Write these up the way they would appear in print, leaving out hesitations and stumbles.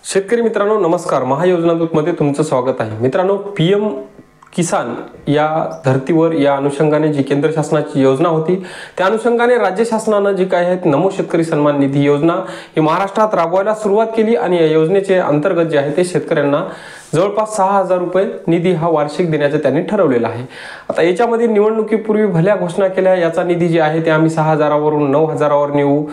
शेतकरी मित्रांनो नमस्कार। महायोजना दूतमध्ये तुमचं स्वागत आहे। मित्रांनो, पीएम किसान या धर्तीवर या अनुषंगाने जी केंद्र शासनाची योजना होती त्या अनुषंगाने राज्य शासनाने जी काय आहे नमो शेतकरी सन्मान निधी योजना ही महाराष्ट्रात राबवायला सुरुवात केली आणि या योजनेचे अंतर्गत जे आहे ते शेतकऱ्यांना जवळपास 6000 रुपये निधी हा वार्षिक देण्याचे त्यांनी ठरवलेला आहे। आता याच्यामध्ये निवडणुकीपूर्वी भल्या घोषणा केल्या याचा निधी जे आहे ते आम्ही 6000 वरून 9000 वर नेऊ,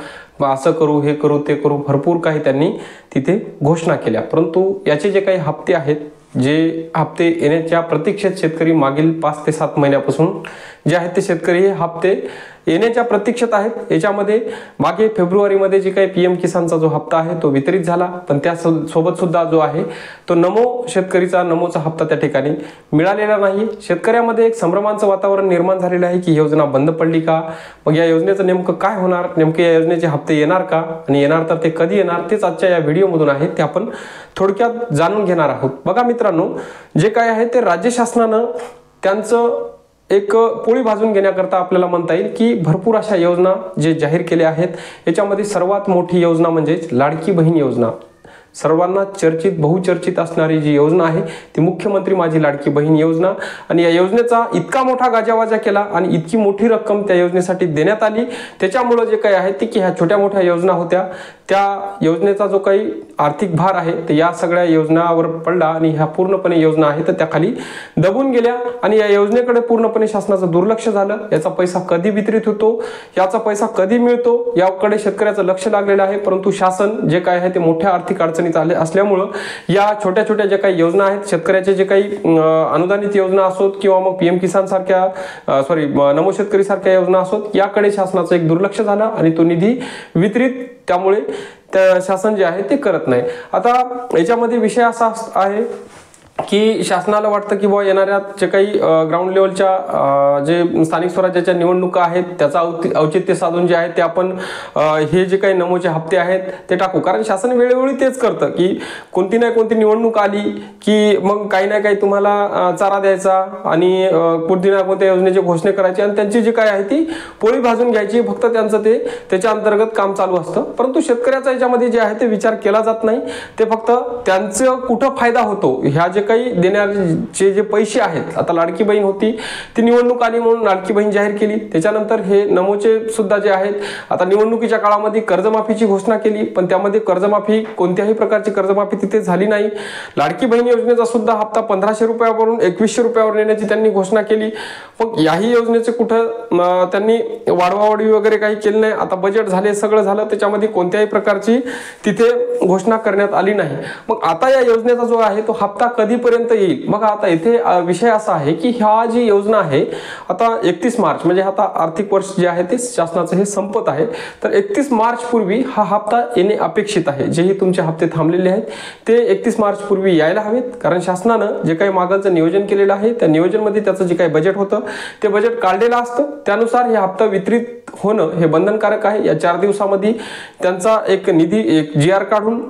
असं करू, हे करू, ते करू, भरपूर काही त्यांनी तिथे घोषणा केल्या। परंतु याचे जे काही हप्ते आहेत, जे हप्ते येण्याच्या प्रतीक्षेत शेतकरी मागील 5 ते 7 महिन्यापासून जे आहेत ते शेतकरी हे हप्ते येण्याच्या प्रतीक्षेत आहेत। याच्यामध्ये मागे फेब्रुवारीमध्ये जे काही पीएम किसानचा जो हप्ता आहे तो वितरित झाला, पण त्या सोबत सुद्धा जो आहे तो नमो शेतकरीचा नमोचा हप्ता त्या ठिकाणी मिळालेला नाही। शेतकऱ्यामध्ये एक संभ्रमाचं वातावरण निर्माण झालेलं आहे की योजना बंद पडली का, मग या योजनेचं नेमकं काय होणार, नेमके या योजनेचे हप्ते येणार का, आणि येणार तर ते कधी येणार, तेच आजच्या या व्हिडिओमधून आहे ते आपण थोडक्यात जाणून घेणार आहोत। बघा मित्रांनो, जे काय आहे ते राज्य शासनानं त्यांचं एक पोळी भाजून घेण्याकरता आपल्याला म्हणता येईल की भरपूर अशा योजना जे जाहीर केल्या आहेत। याच्यामध्ये सर्वात मोठी योजना म्हणजे लाडकी बहीण योजना, सर्वांना चर्चित बहुचर्चित असणारी जी योजना आहे ती मुख्यमंत्री माझी लाडकी बहीण योजना। आणि या योजनेचा इतका मोठा गाजावाजा केला आणि इतकी मोठी रक्कम त्या योजनेसाठी देण्यात आली, त्याच्यामुळे जे काही आहे ते की ह्या छोट्या मोठ्या योजना होत्या त्या योजनेचा जो काही आर्थिक भार आहे ते या सगळ्या योजनावर पडला आणि ह्या पूर्णपणे योजना आहेत त्या खाली दबून गेल्या आणि या योजनेकडे पूर्णपणे शासनाचं दुर्लक्ष झालं। याचा पैसा कधी वितरित होतो, याचा पैसा कधी मिळतो याकडे शेतकऱ्याचं लक्ष लागलेलं आहे, परंतु शासन जे काय आहे ते मोठ्या आर्थिक अडचणीत आले असल्यामुळं या छोट्या छोट्या ज्या काही योजना आहेत, शेतकऱ्याचे जे काही अनुदानित योजना असोत किंवा मग पीएम किसान सारख्या नमो शेतकरी सारख्या योजना असोत, याकडे शासनाचं एक दुर्लक्ष झालं आणि तो निधी वितरित त्यामुळे त्या शासन जे आहे ते करत नाही। आता याच्यामध्ये विषय असा आहे की शासनाला वाटतं की येणाऱ्या जे काही ग्राउंड लेवलच्या जे स्थानिक स्वराज्याच्या निवडणुका आहेत त्याचा औचित्य साधून जे आहे ते आपण हे जे काही नमोचे हप्ते आहेत ते टाकू, कारण शासन वेळोवेळी तेच करतं की कोणती ना कोणती निवडणूक आली की मग काही ना काही तुम्हाला चारा द्यायचा आणि कोणती ना कोणत्या योजनेची घोषणा करायची आणि त्यांची जी काय आहे ती पोळी भाजून घ्यायची, फक्त त्यांचं ते त्याच्या अंतर्गत काम चालू असतं। परंतु शेतकऱ्याचा याच्यामध्ये जे आहे ते विचार केला जात नाही, ते फक्त त्यांचं कुठं फायदा होतो ह्या जे काही देण्याचे जे पैसे आहेत। आता लाडकी बहीण होती ती निवडणूक आली म्हणून लाडकी बहीण जाहीर केली, त्याच्यानंतर हे नमोचे सुद्धा जे आहेत आता निवडणुकीच्या काळामध्ये कर्जमाफीची घोषणा केली, पण त्यामध्ये कर्जमाफी कोणत्याही प्रकारची कर्जमाफी तिथे झाली नाही। लाडकी बहीण योजनेचा सुद्धा हप्ता 1500 रुपयावरून 2100 रुपयावर नेण्याची त्यांनी घोषणा केली, पण याही योजनेचे कुठं त्यांनी वाढवावाढी वगैरे काही केली नाही। आता बजेट झाले, सगळं झालं, त्याच्यामध्ये कोणत्याही प्रकारची तिथे घोषणा करण्यात आली नाही। मग आता या योजनेचा जो आहे तो हप्ता कधीपर्यंत येईल? मग आता इथे विषय असा आहे की ह्या जी योजना आहे आता 31 मार्च म्हणजे आता आर्थिक वर्ष जे आहे ते शासनाचं हे संपत आहे, तर 31 मार्च पूर्वी हा हप्ता येणे अपेक्षित आहे। जेही तुमचे हप्ते थांबलेले आहेत ते 31 मार्च पूर्वी यायला हवेत, कारण शासनानं जे काही मागचं नियोजन केलेलं आहे त्या नियोजनमध्ये त्याचं जे काही बजेट होतं ते बजेट काढलेलं असतं, त्यानुसार हे हप्ता वितरित होणं हे बंधनकारक आहे। या 4 दिवसामध्ये त्यांचा एक निधी एक GR काढून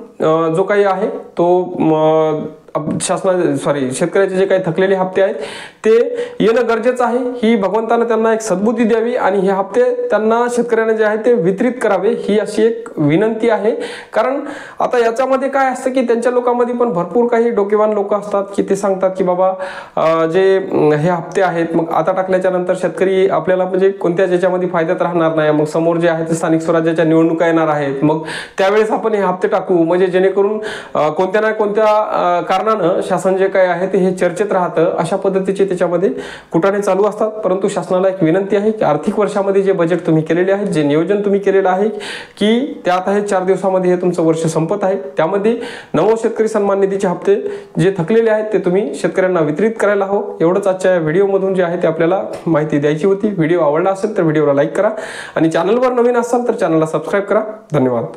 जो काही आहे तो शेतकऱ्याचे जे काही थकलेले हप्ते आहेत ते येणं गरजेचं आहे। ही भगवंतानं त्यांना एक सद्बुद्धी द्यावी आणि हे हप्ते त्यांना शेतकऱ्यांना जे आहे ते वितरित करावे ही अशी एक विनंती आहे। कारण आता याच्यामध्ये काय असतं की त्यांच्या लोकांमध्ये पण भरपूर काही डोकेवान लोक असतात की ते सांगतात की बाबा जे हे हप्ते आहेत मग आता टाकल्याच्या नंतर शेतकरी आपल्याला म्हणजे कोणत्याच याच्यामध्ये फायद्यात राहणार नाही, मग समोर जे आहे ते स्थानिक स्वराज्याच्या निवडणुका येणार आहेत, मग त्यावेळेस आपण हे हप्ते टाकू म्हणजे जेणेकरून कोणत्या ना कोणत्या कारणानं शासन जे काय आहे ते हे चर्चेत राहतं, अशा पद्धतीचे त्याच्यामध्ये कुटाणे चालू असतात। परंतु शासनाला एक विनंती आहे की आर्थिक वर्षामध्ये जे बजेट तुम्ही केलेले आहे, जे नियोजन तुम्ही केलेलं आहे की त्यात आहे 4 दिवसामध्ये हे तुमचं वर्ष संपत आहे, त्यामध्ये नमो शेतकरी सन्मान निधीचे हप्ते जे थकलेले आहेत ते तुम्ही शेतकऱ्यांना वितरित करायला हवं। एवढंच आजच्या व्हिडिओमधून जे आहे ते आपल्याला माहिती द्यायची होती। व्हिडिओ आवडला असेल तर व्हिडिओला लाईक करा आणि चॅनलवर नवीन असाल तर चॅनलला सबस्क्राईब करा। धन्यवाद।